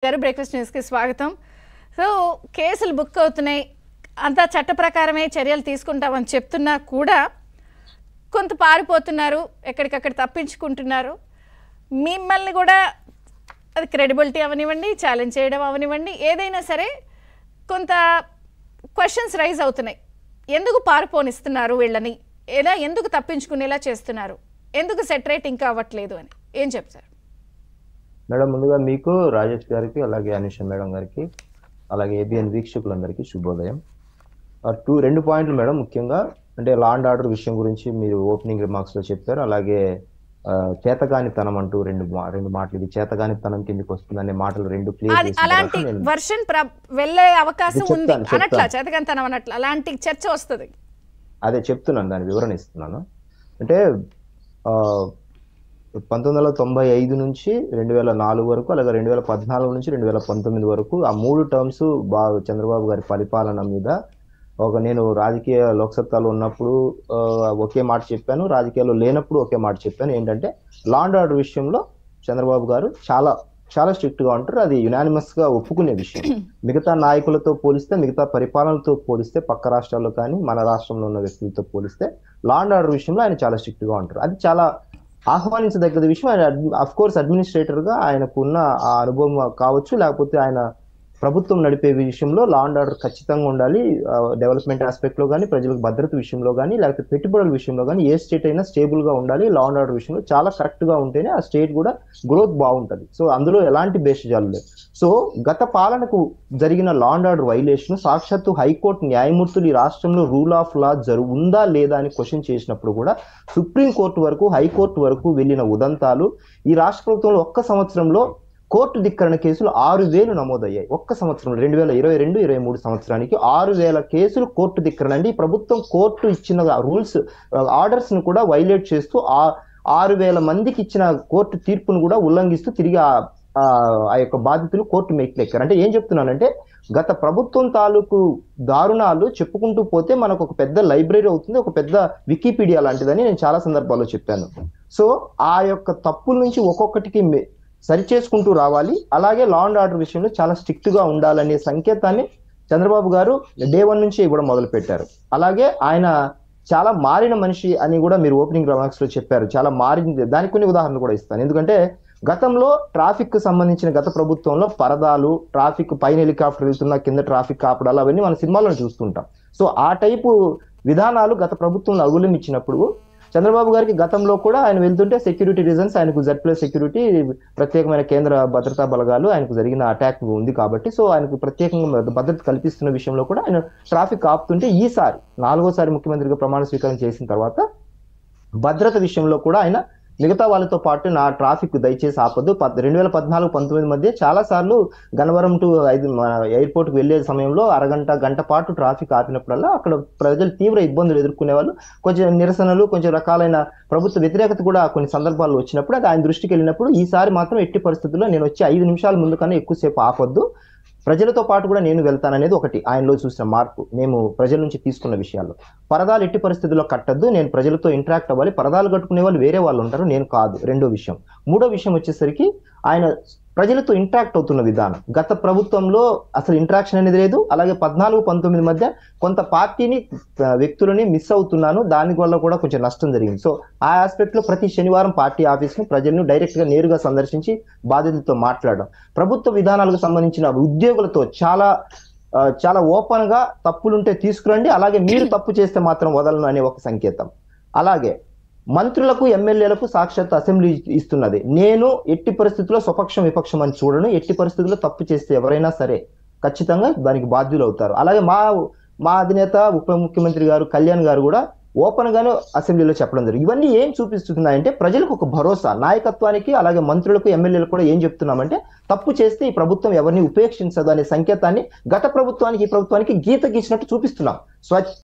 గారు breakfast news కి స్వాగతం. సో కేసులు బుక్ అవుతున్నాయి, అంతా చట్ట ప్రకారమే చర్యలు తీసుకుంటామని చెప్తున్నా కూడా కొంత పారిపోతున్నారు, ఎక్కడికక్కడ తప్పించుకుంటున్నారు. మిమ్మల్ని కూడా అది క్రెడిబిలిటీ అవనివ్వండి, ఛాలెంజ్ చేయడం అవనివ్వండి, ఏదైనా సరే కొంత క్వశ్చన్స్ రైజ్ అవుతున్నాయి. ఎందుకు పారిపోనిస్తున్నారు వీళ్ళని, ఏదా ఎందుకు తప్పించుకునేలా చేస్తున్నారు, ఎందుకు సెటరేట్ ఇంకా అవ్వట్లేదు అని ఏం చెప్తారు? మేడం, ముందుగా మీకు, రాజేష్ గారికి, అలాగే అనిషా మేడం గారికి, అలాగే ఏబిఎన్ వీక్షకులందరికీ శుభోదయం. రెండు పాయింట్లు మేడం. ముఖ్యంగా అంటే లా అండ్ ఆర్డర్ విషయం గురించి మీరు ఓపెనింగ్ రిమార్క్స్ లో చెప్పారు. అలాగే చేతగానితనం అంటూ రెండు మాటలు, ఇది చేతగానితనం కిందకి వస్తుంది అనే మాటలు రెండు క్లియర్ చేసి అలాంటి వర్షన్ వెళ్ళే అవకాశం ఉంది అనట్లా, చేతగానితనం అనట్లా అలాంటి చర్చ వస్తుంది. అదే చెప్తున్నాను, దాని వివరణ ఇస్తున్నాను. అంటే 1995 నుంచి 2004 వరకు, అలాగే 2014 నుంచి 2019 వరకు ఆ 3 టర్మ్స్ చంద్రబాబు గారి పరిపాలన మీద నేను రాజకీయ లోక్సత్తాలో ఉన్నప్పుడు ఒకే మాట చెప్పాను, రాజకీయాల్లో లేనప్పుడు ఒకే మాట చెప్పాను. ఏంటంటే లా అండ్ ఆర్డర్ విషయంలో చంద్రబాబు గారు చాలా చాలా స్ట్రిక్ట్ గా ఉంటారు. అది యునానిమస్ గా ఒప్పుకునే విషయం. మిగతా నాయకులతో పోలిస్తే, మిగతా పరిపాలనతో పోలిస్తే, పక్క రాష్ట్రాల్లో కానీ మన రాష్ట్రంలో ఉన్న వ్యక్తులతో పోలిస్తే లా అండ్ ఆర్డర్ విషయంలో ఆయన చాలా స్ట్రిక్ట్ గా ఉంటారు. అది చాలా ఆహ్వానించదగ్గ విషయం. ఆయన అఫ్ కోర్స్ అడ్మినిస్ట్రేటర్ గా ఆయనకున్న ఆ అనుభవం కావచ్చు, లేకపోతే ఆయన ప్రభుత్వం నడిపే విషయంలో లా అండ్ ఆర్డర్ ఖచ్చితంగా ఉండాలి. డెవలప్మెంట్ ఆస్పెక్ట్ లో కానీ, ప్రజలకు భద్రత విషయంలో కానీ, లేకపోతే పెట్టుబడుల విషయంలో కానీ ఏ స్టేట్ అయినా స్టేబుల్ గా ఉండాలి. లా అండ్ ఆర్డర్ విషయంలో చాలా కరెక్ట్ గా ఉంటేనే ఆ స్టేట్ కూడా గ్రోత్ బాగుంటది. సో అందులో ఎలాంటి భేషజాలు లేవు. సో గత పాలనకు జరిగిన లా అండ్ ఆర్డర్ వైలేషన్ సాక్షాత్తు హైకోర్టు న్యాయమూర్తులు ఈ రాష్ట్రంలో రూల్ ఆఫ్ లా ఉందా లేదా అని క్వశ్చన్ చేసినప్పుడు కూడా సుప్రీంకోర్టు వరకు, హైకోర్టు వరకు వెళ్ళిన ఉదంతాలు ఈ రాష్ట్ర ప్రభుత్వంలో ఒక్క సంవత్సరంలో కోర్టు ధిక్కరణ కేసులు 6,000 నమోదయ్యాయి. ఒక్క సంవత్సరంలో 2022-23 సంవత్సరానికి 6,000 కేసులు కోర్టు ధిక్కరణ. అండి, ప్రభుత్వం కోర్టు ఇచ్చిన రూల్స్, ఆర్డర్స్ ను కూడా వైలేట్ చేస్తూ 6,000 మందికి ఇచ్చిన కోర్టు తీర్పును కూడా ఉల్లంఘిస్తూ తిరిగి ఆ యొక్క బాధితులు కోర్టు మెట్లెక్కారు. అంటే ఏం చెప్తున్నానంటే, గత ప్రభుత్వం తాలూకు దారుణాలు చెప్పుకుంటూ పోతే మనకు ఒక పెద్ద లైబ్రరీ అవుతుంది, ఒక పెద్ద వికీపీడియా లాంటిదని నేను చాలా సందర్భాల్లో చెప్పాను. సో ఆ యొక్క తప్పుల నుంచి ఒక్కొక్కటికి సరి చేసుకుంటూ రావాలి. అలాగే లా అండ్ ఆర్డర్ విషయంలో చాలా స్ట్రిక్ట్ గా ఉండాలనే సంకేతాన్ని చంద్రబాబు గారు డే 1 నుంచి ఇవ్వడం మొదలు పెట్టారు. అలాగే ఆయన చాలా మారిన మనిషి అని కూడా మీరు ఓపెనింగ్ రిమార్క్స్ లో చెప్పారు. చాలా మారింది, దానికి కొన్ని ఉదాహరణలు కూడా ఇస్తాను. ఎందుకంటే గతంలో ట్రాఫిక్ కు సంబంధించిన గత ప్రభుత్వంలో పరదాలు, ట్రాఫిక్ పైన హెలికాప్టర్ వెళ్తున్నా కింద ట్రాఫిక్ ఆపడాలు, అవన్నీ మన సినిమాలను చూస్తుంటాం. సో ఆ టైపు విధానాలు గత ప్రభుత్వంలో అవలంబించినప్పుడు చంద్రబాబు గారికి గతంలో కూడా ఆయన వెళ్తుంటే సెక్యూరిటీ రీజన్స్, ఆయనకు Z+ సెక్యూరిటీ, ప్రత్యేకమైన కేంద్ర భద్రతా బలగాలు, ఆయనకు జరిగిన అటాక్ ఉంది కాబట్టి సో ఆయనకు ప్రత్యేకంగా భద్రత కల్పిస్తున్న విషయంలో కూడా ఆయన ట్రాఫిక్ ఆపుతుంటే, ఈసారి 4వ ముఖ్యమంత్రిగా ప్రమాణ స్వీకారం చేసిన తర్వాత భద్రత విషయంలో కూడా ఆయన మిగతా వాళ్ళతో పాటు నా ట్రాఫిక్ దయచేసి ఆపద్దు. 2014-19 మధ్య చాలా సార్లు గన్నవరం టు ఎయిర్పోర్ట్ కు వెళ్లే సమయంలో గంట పాటు ట్రాఫిక్ ఆపినప్పుడల్లా అక్కడ ప్రజలు తీవ్ర ఇబ్బందులు ఎదుర్కొనే వాళ్ళు. కొంచెం నిరసనలు, కొంచెం రకాలైన ప్రభుత్వ వ్యతిరేకత కూడా కొన్ని సందర్భాల్లో వచ్చినప్పుడు అది ఆయన దృష్టికి వెళ్ళినప్పుడు, ఈసారి మాత్రం ఎట్టి పరిస్థితుల్లో నేను వచ్చి 5 నిమిషాల ముందు కన్నా ఎక్కువసేపు ఆపొద్దు, ప్రజలతో పాటు కూడా నేను వెళ్తాననేది ఒకటి ఆయనలో చూసిన మార్పు. మేము ప్రజల నుంచి తీసుకున్న విషయాల్లో పరదాలు ఎట్టి పరిస్థితుల్లో కట్టద్దు, నేను ప్రజలతో ఇంటరాక్ట్ అవ్వాలి, పరదాలు కట్టుకునే వాళ్ళు వేరే వాళ్ళు ఉంటారు, నేను కాదు. రెండో విషయం. మూడో విషయం వచ్చేసరికి ఆయన ప్రజలతో ఇంటరాక్ట్ అవుతున్న విధానం. గత ప్రభుత్వంలో అసలు ఇంటరాక్షన్ అనేది లేదు. అలాగే 14-19 మధ్య కొంత పార్టీని, వ్యక్తులని మిస్ అవుతున్నాను, దాని వల్ల కూడా కొంచెం నష్టం జరిగింది. సో ఆ ఆస్పెక్ట్ లో ప్రతి శనివారం పార్టీ ఆఫీస్ ని ప్రజలను డైరెక్ట్ గా నేరుగా సందర్శించి బాధితులతో మాట్లాడడం, ప్రభుత్వ విధానాలకు సంబంధించిన ఉద్యోగులతో చాలా ఓపెన్ గా తప్పులుంటే తీసుకురండి, అలాగే మీరు తప్పు చేస్తే మాత్రం వదలను అనే ఒక సంకేతం. అలాగే మంత్రులకు, ఎమ్మెల్యేలకు సాక్షాత్ అసెంబ్లీ ఇస్తున్నది. నేను ఎట్టి పరిస్థితుల్లో స్వపక్షం విపక్షం అని చూడను, ఎట్టి పరిస్థితుల్లో తప్పు చేస్తే ఎవరైనా సరే ఖచ్చితంగా దానికి బాధ్యులు అవుతారు. అలాగే మా అధినేత ఉప ముఖ్యమంత్రి గారు కళ్యాణ్ గారు కూడా ఓపెన్ గానే అసెంబ్లీలో చెప్పడం జరిగింది. ఇవన్నీ ఏం చూపిస్తున్నాయంటే ప్రజలకు ఒక భరోసా, నాయకత్వానికి అలాగే మంత్రులకు, ఎమ్మెల్యేలకు కూడా ఏం చెప్తున్నామంటే, తప్పు చేస్తే ఈ ప్రభుత్వం ఎవరిని ఉపేక్షించదు అనే సంకేతాన్ని గత ప్రభుత్వానికి ఈ ప్రభుత్వానికి గీత గీసినట్టు చూపిస్తున్నాం.